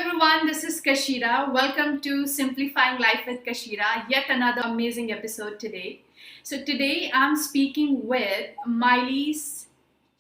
everyone, this is Kashira. Welcome to Simplifying Life with Kashira, yet another amazing episode today. So, today I'm speaking with Mailess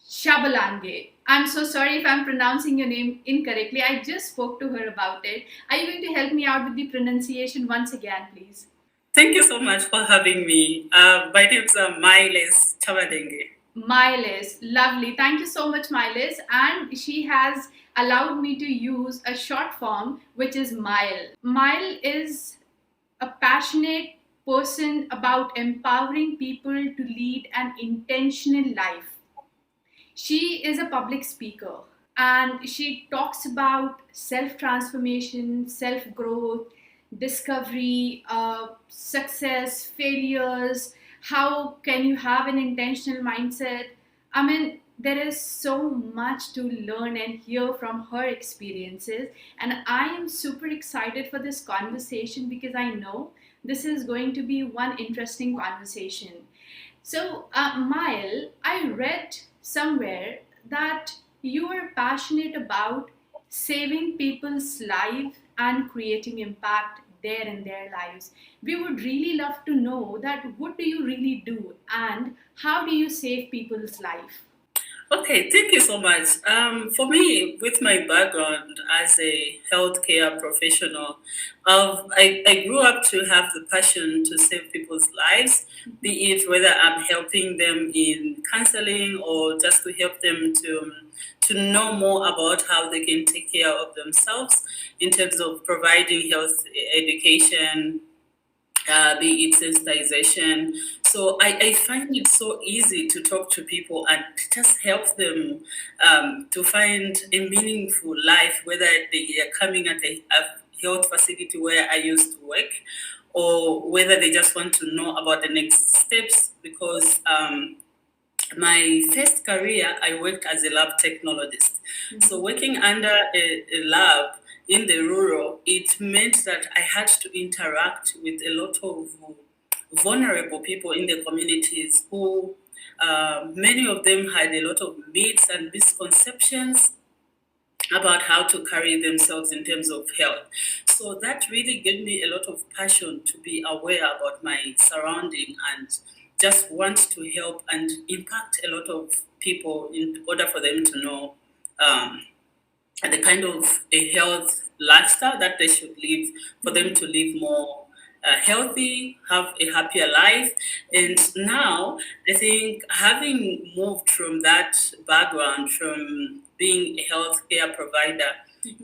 Chabalenge. I'm so sorry if I'm pronouncing your name incorrectly. I just spoke to her about it. Are you going to help me out with the pronunciation once again, please? Thank you so much for having me. My name is Mailess Chabalenge. Mailess, lovely. Thank you so much, Mailess. And she has allowed me to use a short form, which is Mile. Mile is a passionate person about empowering people to lead an intentional life. She is a public speaker and she talks about self transformation, self growth, discovery, success, failures. How can you have an intentional mindset? I mean, there is so much to learn and hear from her experiences, and I am super excited for this conversation because I know this is going to be one interesting conversation. So, Mile, I read somewhere that you are passionate about saving people's life and creating impact there in their lives. We would really love to know that what do you really do and how do you save people's life? Okay, thank you so much. For me, with my background as a healthcare professional, I grew up to have the passion to save people's lives, be it whether I'm helping them in counseling or just to help them to know more about how they can take care of themselves in terms of providing health education, be it sensitization. So I find it so easy to talk to people and just help them to find a meaningful life, whether they are coming at a health facility where I used to work, or whether they just want to know about the next steps. Because my first career, I worked as a lab technologist. So working under a lab in the rural, it meant that I had to interact with a lot of vulnerable people in the communities who many of them had a lot of myths and misconceptions about how to carry themselves in terms of health. So that really gave me a lot of passion to be aware about my surrounding and just want to help and impact a lot of people in order for them to know um, the kind of a health lifestyle that they should live for them to live more healthy, have a happier life. And now I think having moved from that background, from being a healthcare provider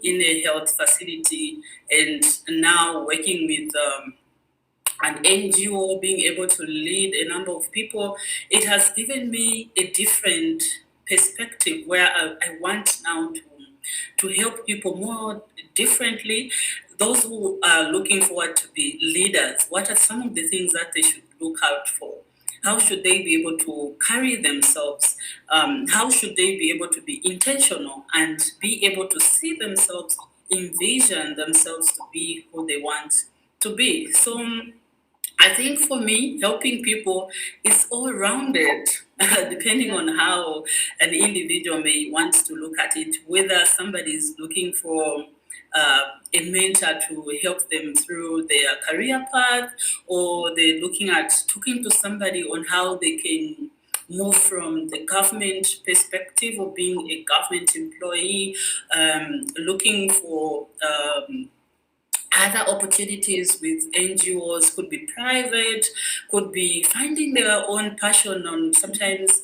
in a health facility, and now working with an NGO, being able to lead a number of people, it has given me a different perspective where I want now to help people more differently. Those who are looking forward to be leaders, what are some of the things that they should look out for? How should they be able to carry themselves? How should they be able to be intentional and be able to see themselves, envision themselves to be who they want to be? So I think for me, helping people is all rounded, depending on how an individual may want to look at it, whether somebody is looking for a mentor to help them through their career path, or they're looking at talking to somebody on how they can move from the government perspective of being a government employee, looking for other opportunities with NGOs, could be private, could be finding their own passion on. Sometimes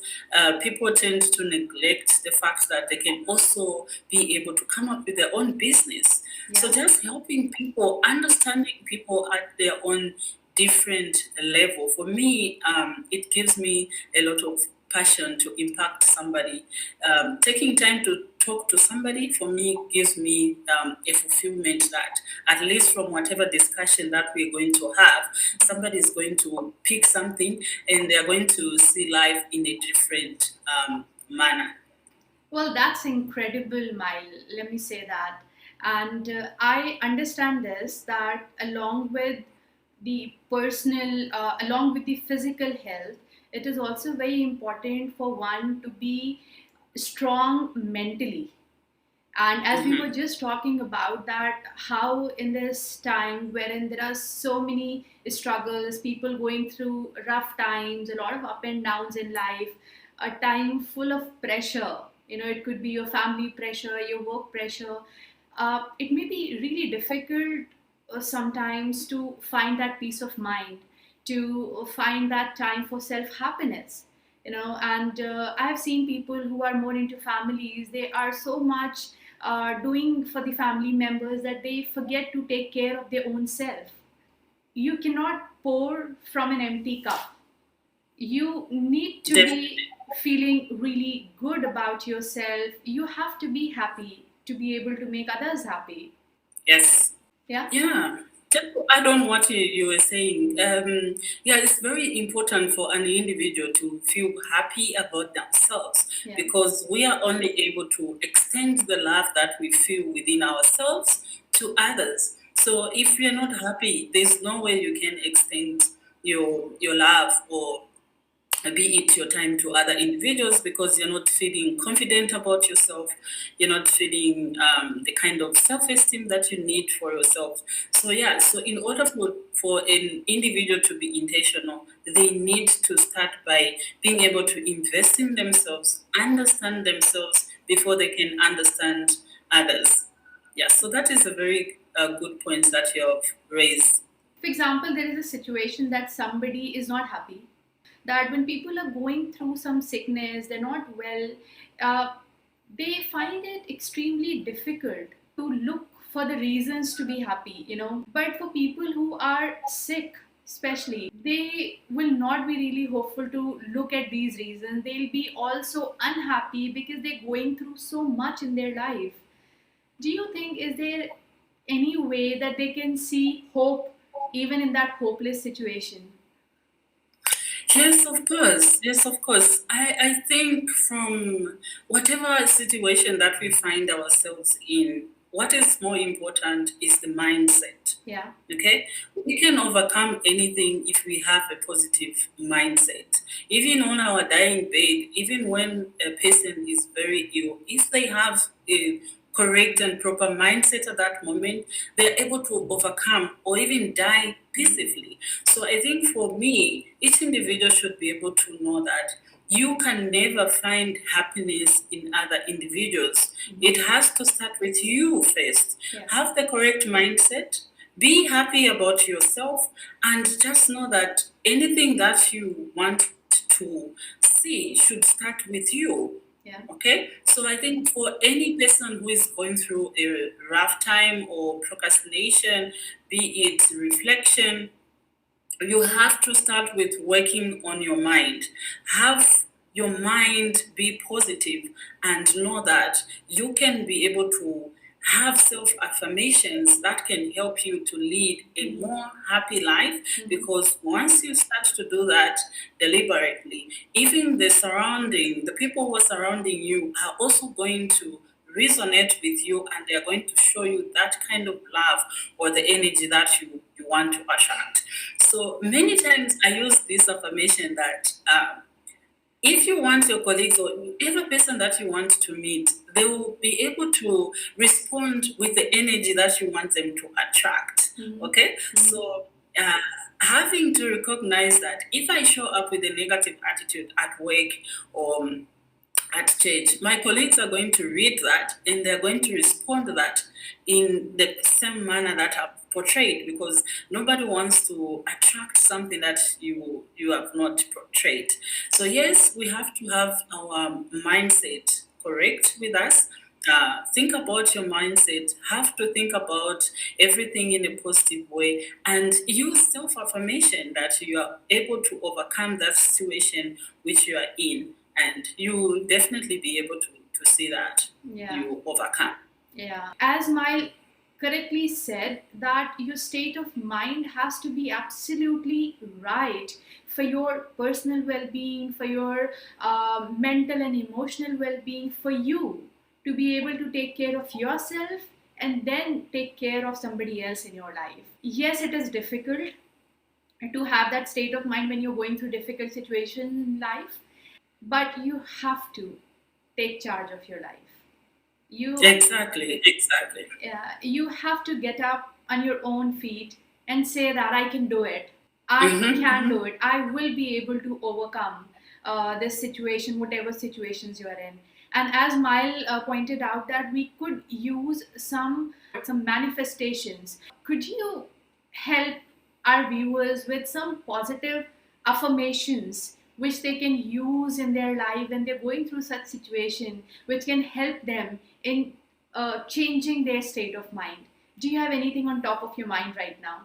people tend to neglect the fact that they can also be able to come up with their own business. So Yeah. just helping people, understanding people at their own different level. For me, it gives me a lot of passion to impact somebody. Taking time to talk to somebody for me gives me a fulfillment that at least from whatever discussion that we're going to have, somebody is going to pick something and they're going to see life in a different manner. Well, that's incredible, Mile. Let me say that. And I understand this that along with the physical health, it is also very important for one to be strong mentally And as we were Mm-hmm. just talking about that, how in this time wherein there are so many struggles, people going through rough times, a lot of up and downs in life, a time full of pressure, it could be your family pressure, your work pressure. It may be really difficult sometimes to find that peace of mind, to find that time for self happiness. And I have seen people who are more into families, they are so much doing for the family members that they forget to take care of their own self. You cannot pour from an empty cup. You need to Definitely. be feeling really good about yourself. You have to be happy to be able to make others happy. Yes. Yeah. Yeah, just to add on what you were saying, yeah, it's very important for an individual to feel happy about themselves Yeah. because we are only able to extend the love that we feel within ourselves to others. So if you're not happy, there's no way you can extend your love or be it your time to other individuals because you're not feeling confident about yourself, you're not feeling the kind of self-esteem that you need for yourself. So yeah, so in order for an individual to be intentional, they need to start by being able to invest in themselves, understand themselves before they can understand others. Yeah, so that is a very good point that you have raised. For example, there is a situation that somebody is not happy, that when people are going through some sickness, they're not well, uh, they find it extremely difficult to look for the reasons to be happy. But for people who are sick, especially, they will not be really hopeful to look at these reasons. They'll be also unhappy because they're going through so much in their life. Do you think, is there any way that they can see hope even in that hopeless situation? Yes, of course. Yes, of course. I think from whatever situation that we find ourselves in, what is more important is the mindset. Yeah. Okay? We can overcome anything if we have a positive mindset. Even on our dying bed, even when a person is very ill, if they have a correct and proper mindset at that moment, they're able to overcome or even die peacefully. So I think for me, each individual should be able to know that you can never find happiness in other individuals. It has to start with you first. Yeah. Have the correct mindset, be happy about yourself, and just know that anything that you want to see should start with you. Yeah. Okay, so I think for any person who is going through a rough time or procrastination, be it reflection, you have to start with working on your mind. Have your mind be positive and know that you can be able to have self affirmations that can help you to lead a more happy life because once you start to do that deliberately, even the people who are surrounding you are also going to resonate with you and they're going to show you that kind of love or the energy that you want to attract. So many times I use this affirmation that if you want your colleagues or every person that you want to meet, they will be able to respond with the energy that you want them to attract. Okay? So uh, having to recognize that if I show up with a negative attitude at work or at church, my colleagues are going to read that and they're going to respond to that in the same manner that I've portrayed because nobody wants to attract something that you have not portrayed. So yes, we have to have our mindset correct with us. Think about your mindset, have to think about everything in a positive way, and use self affirmation that you are able to overcome that situation which you are in, and you will definitely be able to see that Yeah. you overcome. Yeah. As Mile correctly said, that your state of mind has to be absolutely right for your personal well being, for your mental and emotional well being, for you to be able to take care of yourself and then take care of somebody else in your life. Yes, it is difficult to have that state of mind when you're going through difficult situations in life, but you have to take charge of your life. You, Exactly, exactly. you have to get up on your own feet and say that I can do it. I Mm-hmm, can mm-hmm. do it. I will be able to overcome this situation, whatever situations you are in. And as Mile pointed out, that we could use some manifestations. Could you help our viewers with some positive affirmations which they can use in their life when they're going through such situation, which can help them in changing their state of mind? Do you have anything on top of your mind right now?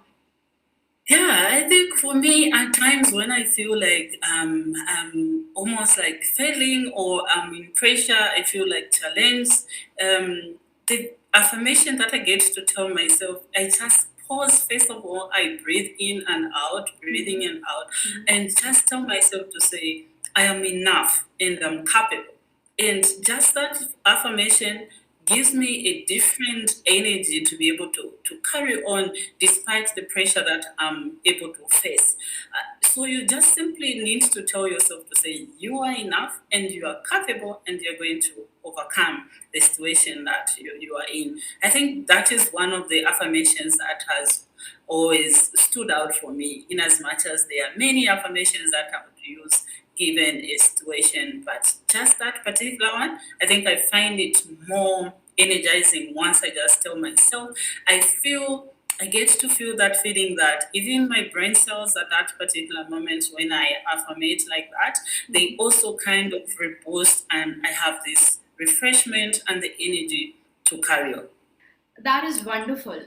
Yeah, I think for me, at times when I feel like I'm almost like failing or I'm in pressure, I feel like challenged. The affirmation that I get to tell myself, I just pause. First of all, I breathe in and out, breathing Mhm. and out, Mhm. and just tell myself to say, I am enough and I'm capable. And just that affirmation gives me a different energy to be able to carry on despite the pressure that I'm able to face. So you just simply need to tell yourself to say you are enough and you are capable and you're going to overcome the situation that you are in. I think that is one of the affirmations that has always stood out for me, in as much as there are many affirmations that I would use given a situation. But just that particular one, I think I find it more energizing once I just tell myself. I get to feel that feeling that even my brain cells at that particular moment when I affirmate like that, they also kind of reboost and I have this refreshment and the energy to carry on. That is wonderful.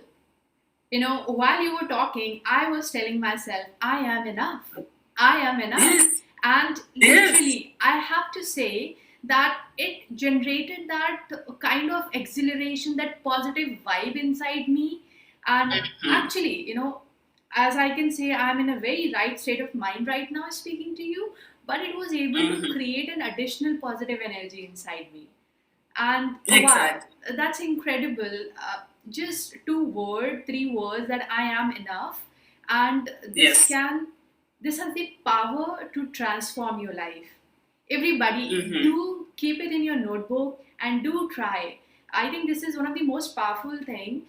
You know, while you were talking, I was telling myself, I am enough. I am enough. Yes, And yes. literally, I have to say that it generated that kind of exhilaration, that positive vibe inside me. And Mhm, actually, you know, as I can say, I'm in a very right state of mind right now speaking to you, but it was able to mhm. create an additional positive energy inside me. And wow, Exactly. that's incredible. Just three words, that I am enough. And Yes. this has the power to transform your life. Everybody, Hmm. do keep it in your notebook and do try. I think this is one of the most powerful thing.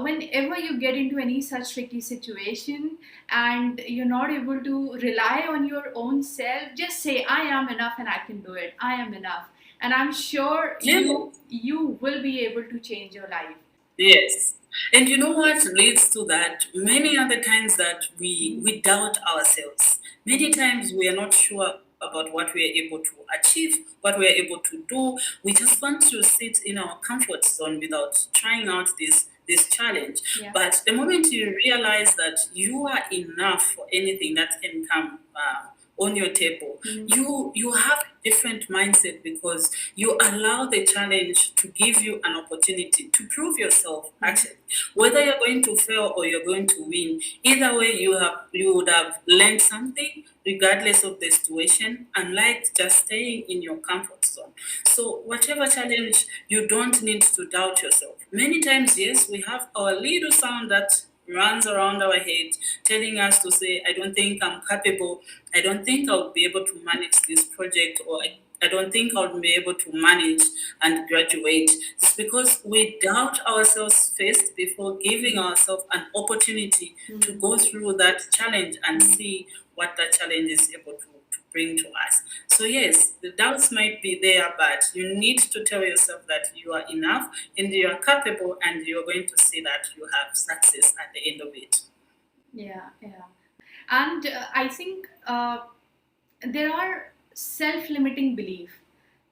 Whenever you get into any such tricky situation and you're not able to rely on your own self, just say, I am enough and I can do it. I am enough, and I'm sure Yes. you will be able to change your life. Yes. And you know what leads to that? Many other times that we doubt ourselves. Many times we are not sure about what we are able to achieve, what we are able to do. We just want to sit in our comfort zone without trying out this challenge. Yeah. But the moment you realize that you are enough for anything that can come on your table, Mhm. you have a different mindset because you allow the challenge to give you an opportunity to prove yourself. Mhm. Actually, whether you're going to fail or you're going to win, either way you would have learned something regardless of the situation, unlike just staying in your comfort zone. So whatever challenge, you don't need to doubt yourself. Many times, yes, we have our little sound that runs around our head telling us to say, I don't think I'm capable, I don't think I'll be able to manage this project, or I don't think I'll be able to manage and graduate. It's because we doubt ourselves first before giving ourselves an opportunity to Mhm. go through that challenge and Mhm. see what that challenge is able to bring to us. So, yes, the doubts might be there, but you need to tell yourself that you are enough and you are capable, and you're going to see that you have success at the end of it. Yeah, yeah. And I think there are self-limiting belief.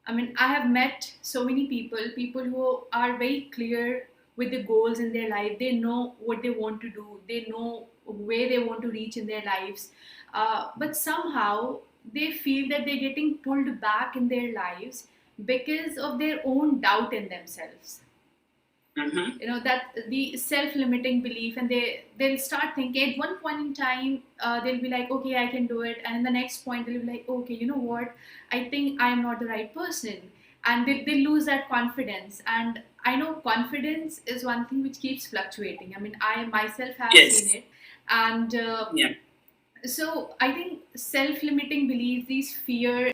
I mean, I have met so many people who are very clear with the goals in their life. They know what they want to do. They know where they want to reach in their lives. But somehow they feel that they're getting pulled back in their lives because of their own doubt in themselves. Hmm. You know, that the self-limiting belief, and they'll start thinking at one point in time, they'll be like, okay, I can do it, and in the next point they'll be like, okay, you know what, I think I am not the right person, and they lose that confidence. And I know confidence is one thing which keeps fluctuating. I mean, I myself have seen Yes. it. And Yeah. so I think self-limiting belief, these fears,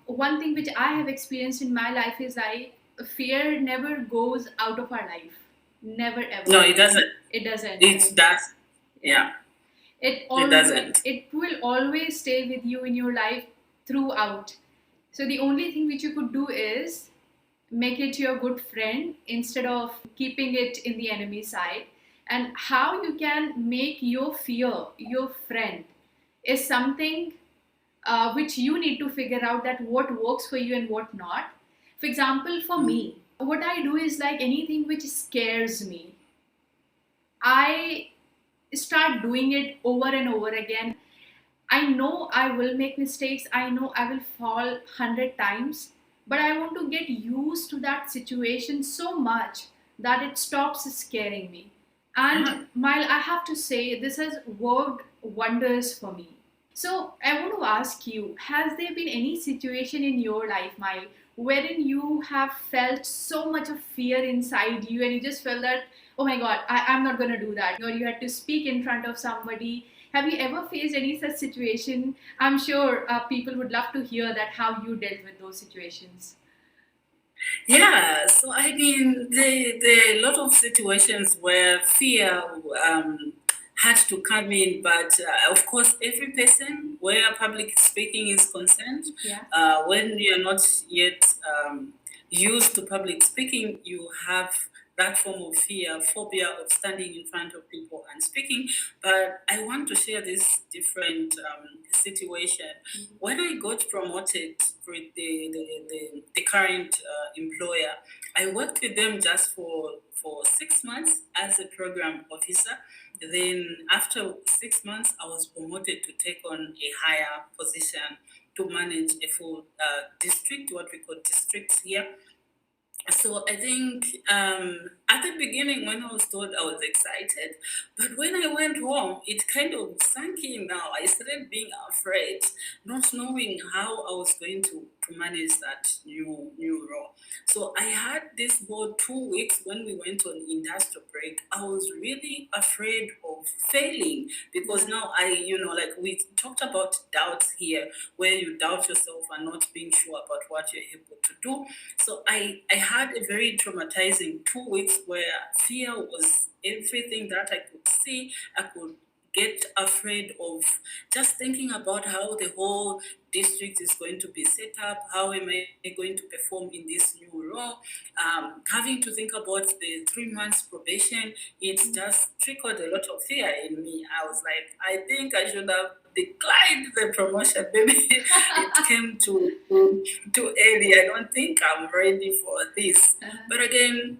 one thing which I have experienced in my life is, I fear never goes out of our life. Never ever. No, it doesn't. It doesn't. It does. Yeah. Yeah, It it always doesn't. it will always stay with you in your life throughout. So the only thing which you could do is make it your good friend instead of keeping it in the enemy side. And how you can make your fear your friend is something which you need to figure out, that what works for you and what not. For example, for Mm. me, what I do is, like, anything which scares me, I start doing it over and over again. I know I will make mistakes, I know I will fall 100 times, but I want to get used to that situation so much that it stops scaring me. And Ah. Mile, I have to say, this has worked wonders for me. So I want to ask you, has there been any situation in your life, Mile, wherein you have felt so much of fear inside you and you just felt that, oh my God, I'm not going to do that, or you had to speak in front of somebody? Have you ever faced any such situation? I'm sure people would love to hear that, how you dealt with those situations. Yeah, so I mean, there are a lot of situations where fear had to come in, but of course, every person where public speaking is concerned, Yeah. when you're not yet used to public speaking, you have that form of fear, phobia of standing in front of people and speaking. But I want to share this different situation. When I got promoted with the current employer, I worked with them just for 6 months as a program officer. Then after 6 months, I was promoted to take on a higher position to manage a full district, what we call districts here. So I think at the beginning when I was told, I was excited, but when I went home, it kind of sank in. Now I started being afraid, not knowing how I was going to manage that new role. So I had this about 2 weeks when we went on industrial break. I was really afraid of failing because now like we talked about doubts here, where you doubt yourself and not being sure about what you're able to do. So I had a very traumatizing 2 weeks where fear was everything that I could see. I could get afraid of just thinking about how the whole district is going to be set up. How am I going to perform in this new role? Having to think about the 3 months probation, it just trickled a lot of fear in me. I was like, I think I should have declined the promotion. Maybe it came too early. I don't think I'm ready for this. But again,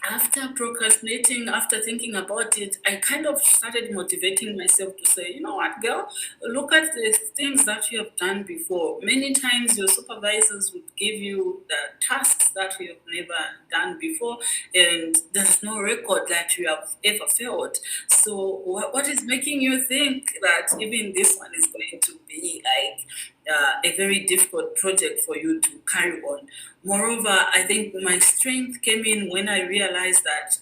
after procrastinating, after thinking about it, I kind of started motivating myself to say, you know what, girl, look at the things that you have done before. Many times your supervisors would give you the tasks that you have never done before, and there's no record that you have ever failed. So, what is making you think that even this one is going to be like a very difficult project for you to carry on? Moreover, I think my strength came in when I realized that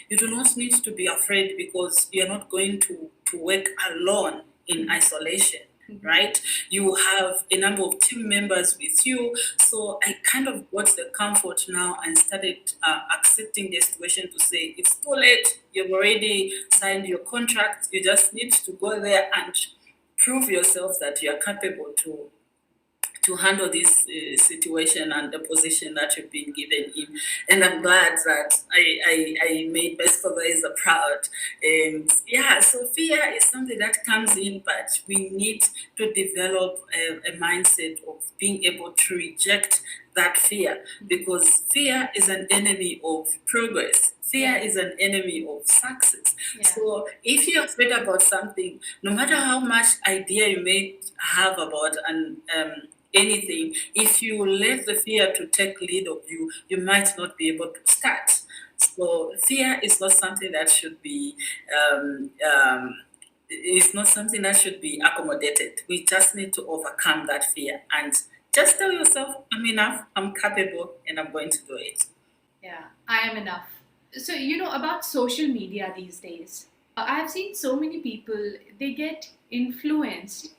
you do not need to be afraid because you're not going to work alone in isolation, right? You have a number of team members with you. So I kind of got the comfort now and started accepting the situation to say, it's too late. You've already signed your contract. You just need to go there and prove yourself that you are capable to handle this situation and the position that you've been given in. And I'm glad that I made my supervisor proud. And yeah, so fear is something that comes in, but we need to develop a mindset of being able to reject that fear, because fear is an enemy of progress. Fear is an enemy of success. Yeah. So if you're afraid about something, no matter how much idea you may have about anything, if you let the fear to take lead of you, you might not be able to start. So fear is not something that should be it's not something that should be accommodated. We just need to overcome that fear and just tell yourself, I'm enough, I'm capable, and I'm going to do it. Yeah, I am enough. So, about social media these days, I have seen so many people, they get influenced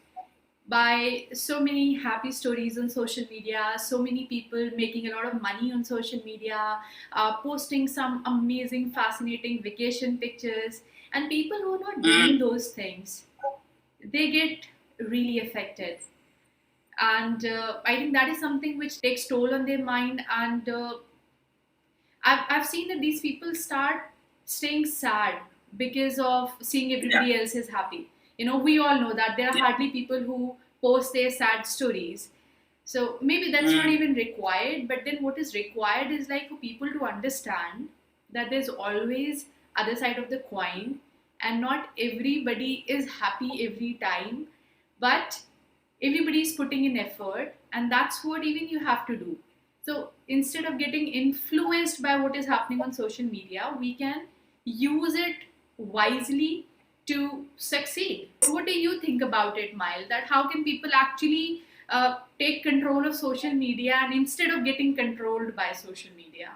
by so many happy stories on social media, so many people making a lot of money on social media, posting some amazing, fascinating vacation pictures, and people who are not doing Mm. those things, they get really affected. And I think that is something which takes toll on their mind. And I've seen that these people start staying sad because of seeing Yeah, everybody else is happy. We all know that there are yeah. hardly people who post their sad stories. So maybe that's not Mm. even required, but then what is required is like for people to understand that there's always other side of the coin, and not everybody is happy every time, but everybody is putting in effort, and that's what even you have to do. So instead of getting influenced by what is happening on social media, we can use it wisely to succeed. What do you think about it, Mile? That how can people actually take control of social media, and instead of getting controlled by social media?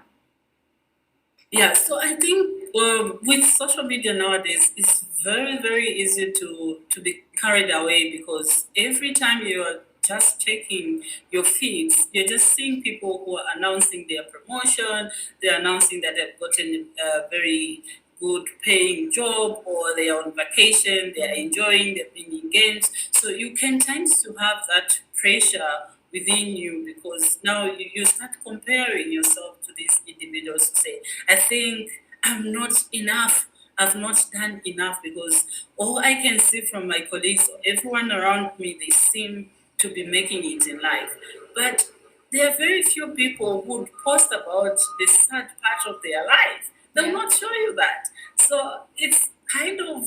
Yeah, so I think with social media nowadays, it's very, very easy to be carried away because every time you are just checking your feeds, you're just seeing people who are announcing their promotion, they're announcing that they've gotten a very good paying job, or they are on vacation, they're enjoying, they're playing in games. So you can tend to have that pressure within you because now you start comparing yourself to these individuals who say, I think I'm not enough. I've not done enough because all I can see from my colleagues, everyone around me, they seem to be making it in life. But there are very few people who post about the sad part of their life. They'll Yeah, not show you that. So it's kind of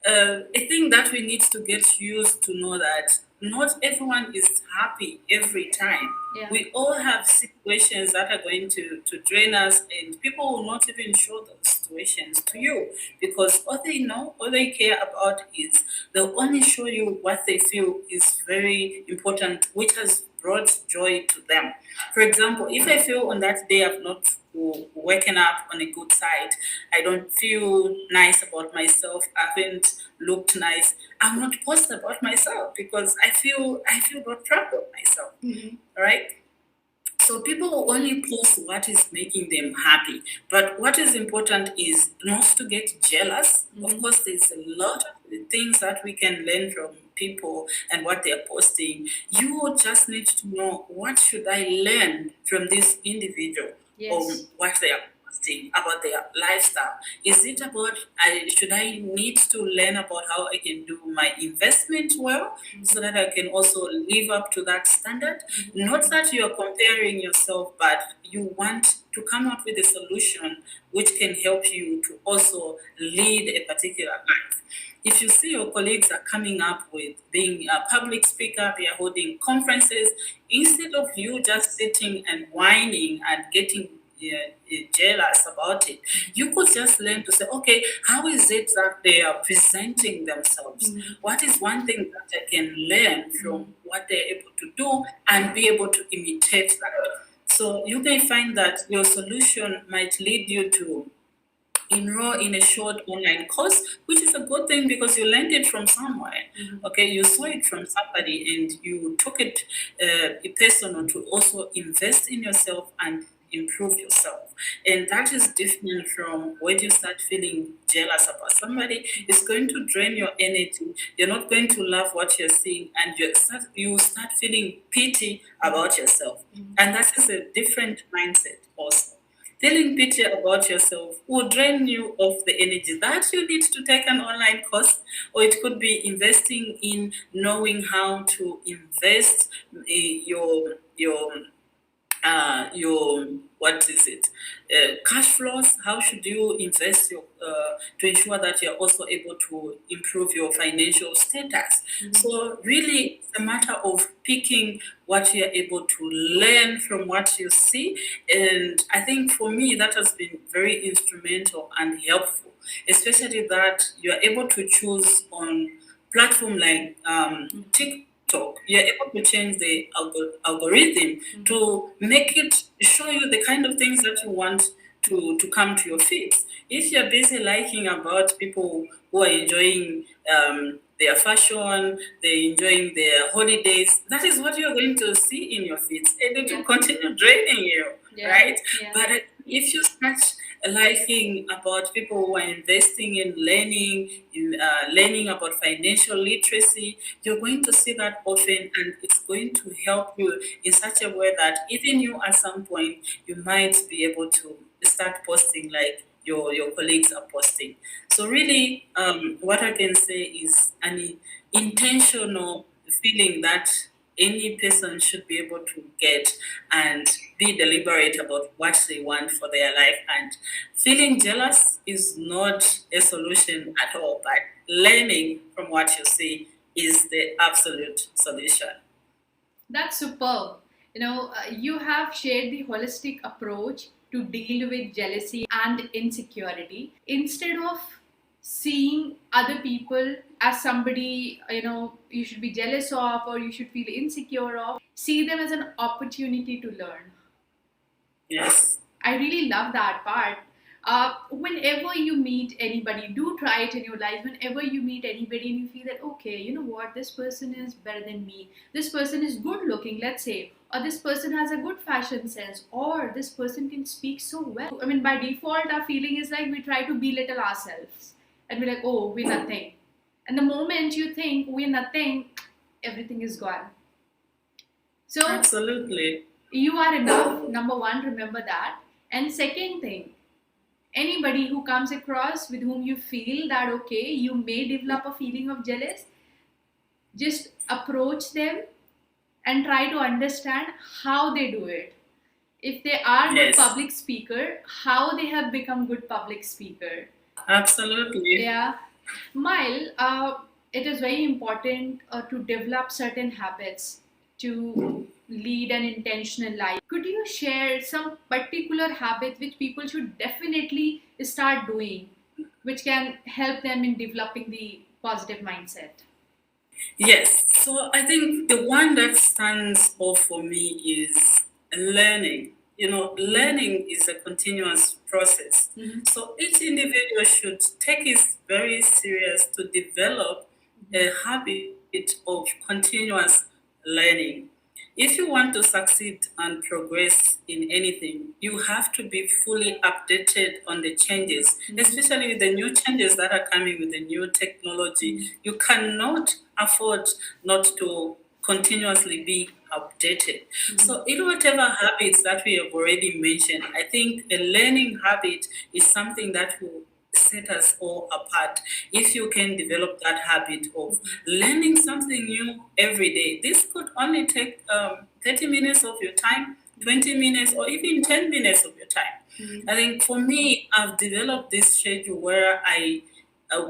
a thing that we need to get used to know that not everyone is happy every time. yeah, We all have situations that are going to drain us, and people will not even show those situations to you because all they know, all they care about is they'll only show you what they feel is very important, which has brought joy to them. For example, if I feel on that day I've not waken up on a good side, I don't feel nice about myself, I haven't looked nice, I'm not post about myself because I feel not proud of myself. hmm, Right? So people will only post what is making them happy. But what is important is not to get jealous. Of hmm, course, there's a lot of things that we can learn from people and what they're posting. You just need to know what should I learn from this individual yes, on what they are posting about their lifestyle. Is it about should I need to learn about how I can do my investment well so that I can also live up to that standard? Not that you are comparing yourself, but you want to come up with a solution which can help you to also lead a particular life. If you see your colleagues are coming up with being a public speaker, they are holding conferences, instead of you just sitting and whining and getting jealous about it, you could just learn to say, okay, how is it that they are presenting themselves? hmm, What is one thing that I can learn from what they're able to do and be able to imitate that? So you may find that your solution might lead you to enroll in a short online course, which is a good thing because you learned it from somewhere. Okay, you saw it from somebody and you took it personal to also invest in yourself and improve yourself. And that is different from when you start feeling jealous about somebody. It's going to drain your energy. You're not going to love what you're seeing, and you start feeling pity about yourself. And that is a different mindset also. Feeling pity about yourself will drain you of the energy that you need to take an online course, or it could be investing in knowing how to invest your what is it cash flows. How should you invest your to ensure that you're also able to improve your financial status? So really it's a matter of picking what you're able to learn from what you see, and I think for me that has been very instrumental and helpful, especially that you're able to choose on platform like TikTok. You're able to change the algorithm to make it show you the kind of things that you want to come to your feeds. If you're busy liking about people who are enjoying their fashion, they're enjoying their holidays. That is what you're going to see in your feeds, and it will continue draining you, right? Yeah. But if you start liking about people who are investing in learning about financial literacy, you're going to see that often, and it's going to help you in such a way that even you at some point you might be able to start posting like your colleagues are posting. So really, what I can say is an intentional feeling that any person should be able to get and be deliberate about what they want for their life. And feeling jealous is not a solution at all, but learning from what you see is the absolute solution. That's superb. You have shared the holistic approach to deal with jealousy and insecurity instead of seeing other people as somebody you should be jealous of or you should feel insecure of. See them as an opportunity to learn. Yes. I really love that part. Whenever you meet anybody, do try it in your life. Whenever you meet anybody and you feel that, okay, you know what, this person is better than me, this person is good looking, let's say, or this person has a good fashion sense, or this person can speak so well. I mean, by default, our feeling is like we try to belittle ourselves and we're like, oh, we're nothing. And the moment you think we're nothing, everything is gone. So, Absolutely. you are enough, number one, remember that. And second thing, anybody who comes across with whom you feel that okay, you may develop a feeling of jealous, just approach them and try to understand how they do it. If they are good Yes. public speaker, how they have become good public speaker. Absolutely. Yeah. Mile, it is very important to develop certain habits to lead an intentional life. Could you share some particular habits which people should definitely start doing, which can help them in developing the positive mindset? Yes. So I think the one that stands out for me is learning. Learning is a continuous process. Mhm. So each individual should take it very serious to develop a habit of continuous learning. If you want to succeed and progress in anything, you have to be fully updated on the changes, especially with the new changes that are coming with the new technology. You cannot afford not to continuously be updated. So, in whatever habits that we have already mentioned, I think a learning habit is something that will set us all apart. If you can develop that habit of learning something new every day, this could only take 30 minutes of your time, 20 minutes, or even 10 minutes of your time. I think for me, I've developed this schedule where I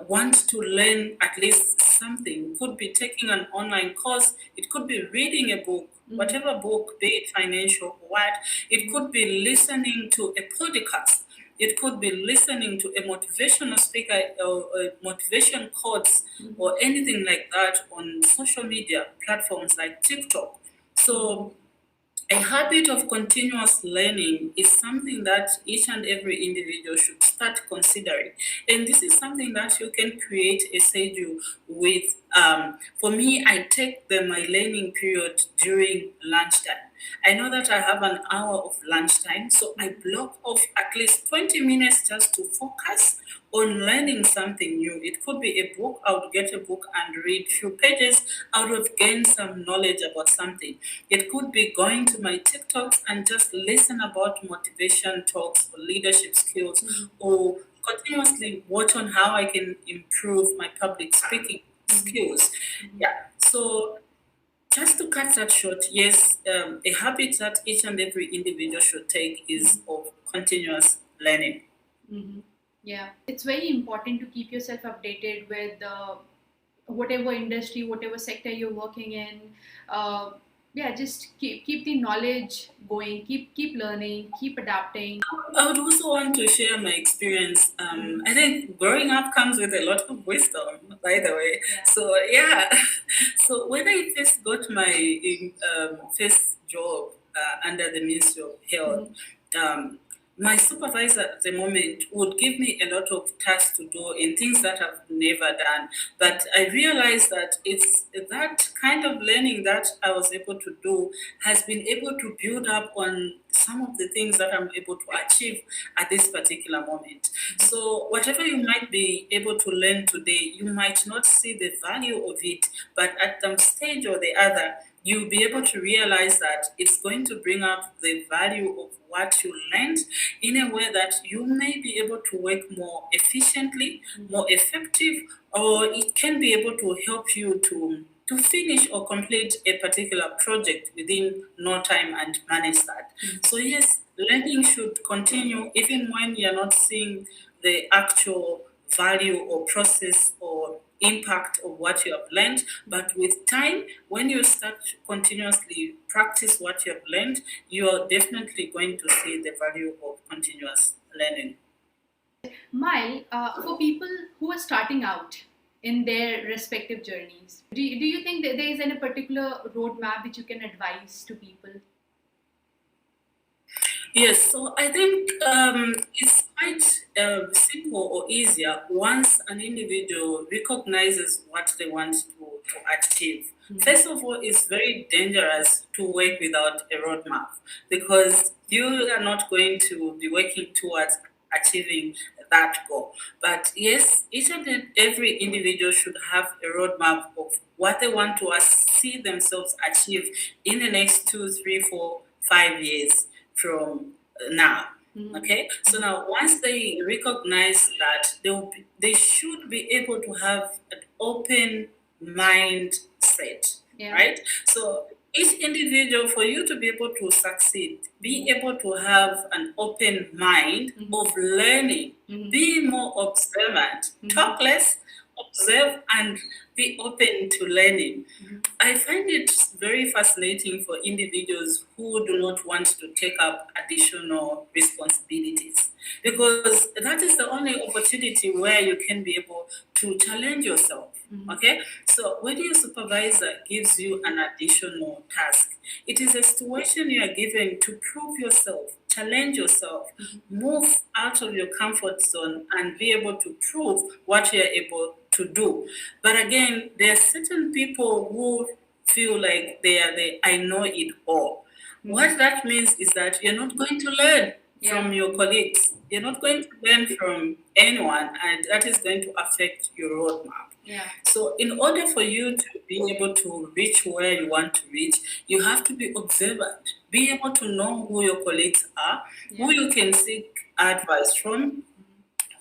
want to learn at least something. Could be taking an online course, it could be reading a book, whatever book, be it financial or what, it could be listening to a podcast. It could be listening to a motivational speaker or motivation quotes or anything like that on social media platforms like TikTok. So a habit of continuous learning is something that each and every individual should start considering. And this is something that you can create a schedule with. For me, I take my learning period during lunchtime. I know that I have an hour of lunchtime, so I block off at least 20 minutes just to focus on learning something new. It could be a book. I would get a book and read few pages. I would have gained some knowledge about something. It could be going to my TikToks and just listen about motivation talks or leadership skills, or continuously watch on how I can improve my public speaking skills. Yeah. So just to cut that short, yes, a habit that each and every individual should take is of continuous learning. Mm-hmm. Yeah, it's very important to keep yourself updated with whatever industry, whatever sector you're working in. Yeah, just keep the knowledge going, keep learning, keep adapting. I would also want to share my experience. I think growing up comes with a lot of wisdom, by the way. Yeah. So, yeah. So, when I first got my first job under the Ministry of Health, my supervisor at the moment would give me a lot of tasks to do in things that I've never done. But I realized that it's that kind of learning that I was able to do has been able to build up on some of the things that I'm able to achieve at this particular moment. So, whatever you might be able to learn today, you might not see the value of it, but at some stage or the other, you'll be able to realize that it's going to bring up the value of what you learned in a way that you may be able to work more efficiently, more effective, or it can be able to help you to finish or complete a particular project within no time and manage that. So yes, learning should continue even when you're not seeing the actual value or process or impact of what you have learned. But with time, when you start to continuously practice what you have learned, you are definitely going to see the value of continuous learning. Mile, for people who are starting out in their respective journeys, do you think that there is any particular roadmap which you can advise to people? Yes, so I think it's quite simple or easier once an individual recognizes what they want to achieve. First of all, it's very dangerous to work without a roadmap because you are not going to be working towards achieving that goal. But yes, each and every individual should have a roadmap of what they want to see themselves achieve in the next 2, 3, 4, 5 years from now. Okay, so now once they recognize that, they should be able to have an open mindset, Yeah. right? So each individual, for you to be able to succeed, be able to have an open mind of learning, be more observant, talk less, observe, and be open to learning. I find it very fascinating for individuals who do not want to take up additional responsibilities because that is the only opportunity where you can be able to challenge yourself. Okay, so when your supervisor gives you an additional task, it is a situation you are given to prove yourself, challenge yourself, move out of your comfort zone, and be able to prove what you are able to do. But again, there are certain people who feel like they are the I know it all. What that means is that you're not going to learn from your colleagues. You're not going to learn from anyone, and that is going to affect your roadmap. Yeah. So, in order for you to be able to reach where you want to reach, you have to be observant, be able to know who your colleagues are, who you can seek advice from,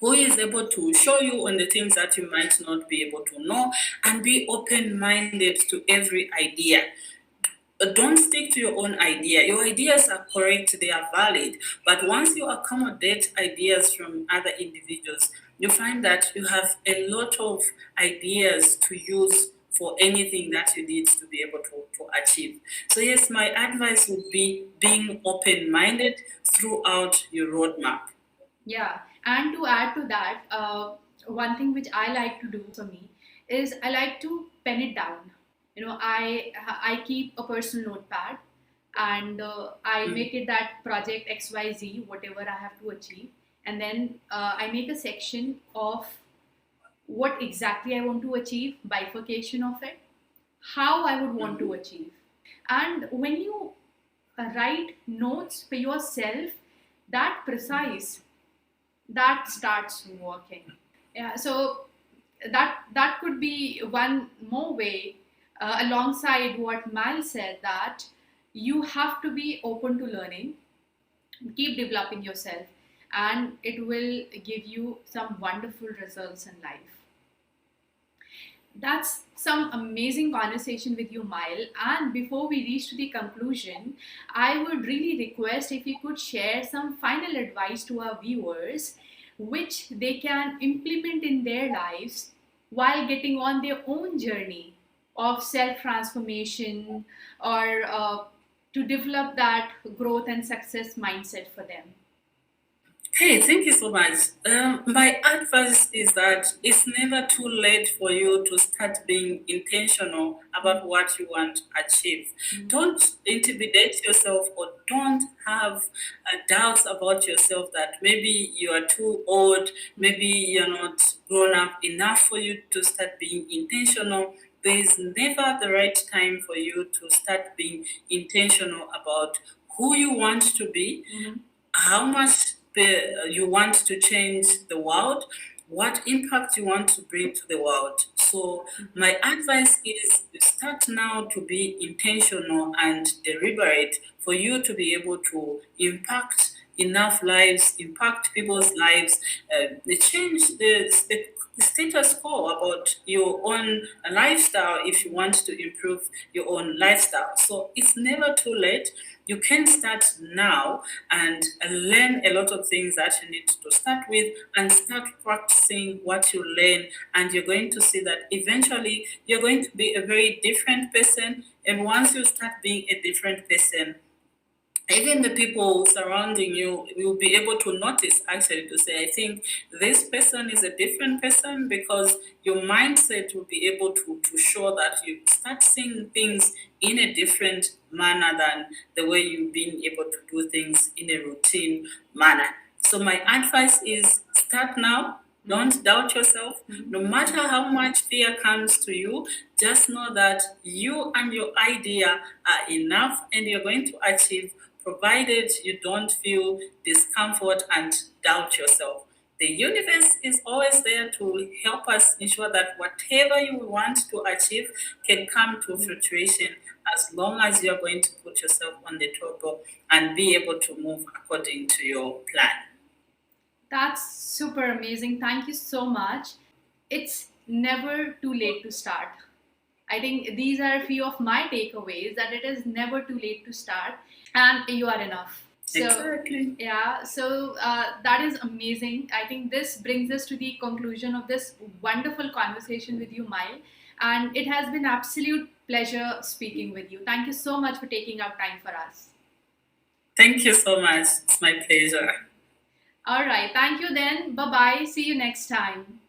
who is able to show you on the things that you might not be able to know, and be open minded to every idea. Don't stick to your own idea. Your ideas are correct, they are valid. But once you accommodate ideas from other individuals, you find that you have a lot of ideas to use for anything that you need to be able to achieve. So, yes, my advice would be being open minded throughout your roadmap. Yeah, and to add to that, one thing which I like to do for me is I like to pen it down. I keep a personal notepad, and I make it that project XYZ, whatever I have to achieve, and then I make a section of what exactly I want to achieve, bifurcation of it, how I would want to achieve. And when you write notes for yourself that precise, that starts working. Yeah, so that could be one more way, alongside what Mal said, that you have to be open to learning, keep developing yourself, and it will give you some wonderful results in life. That's some amazing conversation with you, Mile. And before we reach to the conclusion, I would really request if you could share some final advice to our viewers, which they can implement in their lives while getting on their own journey of self transformation, or to develop that growth and success mindset for them. Hey, thank you so much. My advice is that it's never too late for you to start being intentional about what you want to achieve. Don't intimidate yourself or don't have doubts about yourself that maybe you are too old, maybe you're not grown up enough for you to start being intentional. There is never the right time for you to start being intentional about who you want to be, how much you want to change the world, what impact you want to bring to the world. So, my advice is start now to be intentional and deliberate for you to be able to impact enough lives, impact people's lives, change the status quo about your own lifestyle if you want to improve your own lifestyle. So it's never too late. You can start now and learn a lot of things that you need to start with and start practicing what you learn. And you're going to see that eventually you're going to be a very different person. And once you start being a different person, even the people surrounding you will be able to notice, actually, to say, I think this person is a different person, because your mindset will be able to show that you start seeing things in a different manner than the way you've been able to do things in a routine manner. So my advice is start now. Don't doubt yourself. No matter how much fear comes to you, just know that you and your idea are enough and you're going to achieve, provided you don't feel discomfort and doubt yourself. The universe is always there to help us ensure that whatever you want to achieve can come to fruition, as long as you're going to put yourself on the top and be able to move according to your plan. That's super amazing. Thank you so much. It's never too late to start. I think these are a few of my takeaways, that it is never too late to start and you are enough. So, Exactly. yeah, so that is amazing. I think this brings us to the conclusion of this wonderful conversation with you, Mai. And it has been absolute pleasure speaking with you. Thank you so much for taking out time for us. Thank you so much. It's my pleasure. All right. Thank you then. Bye bye. See you next time.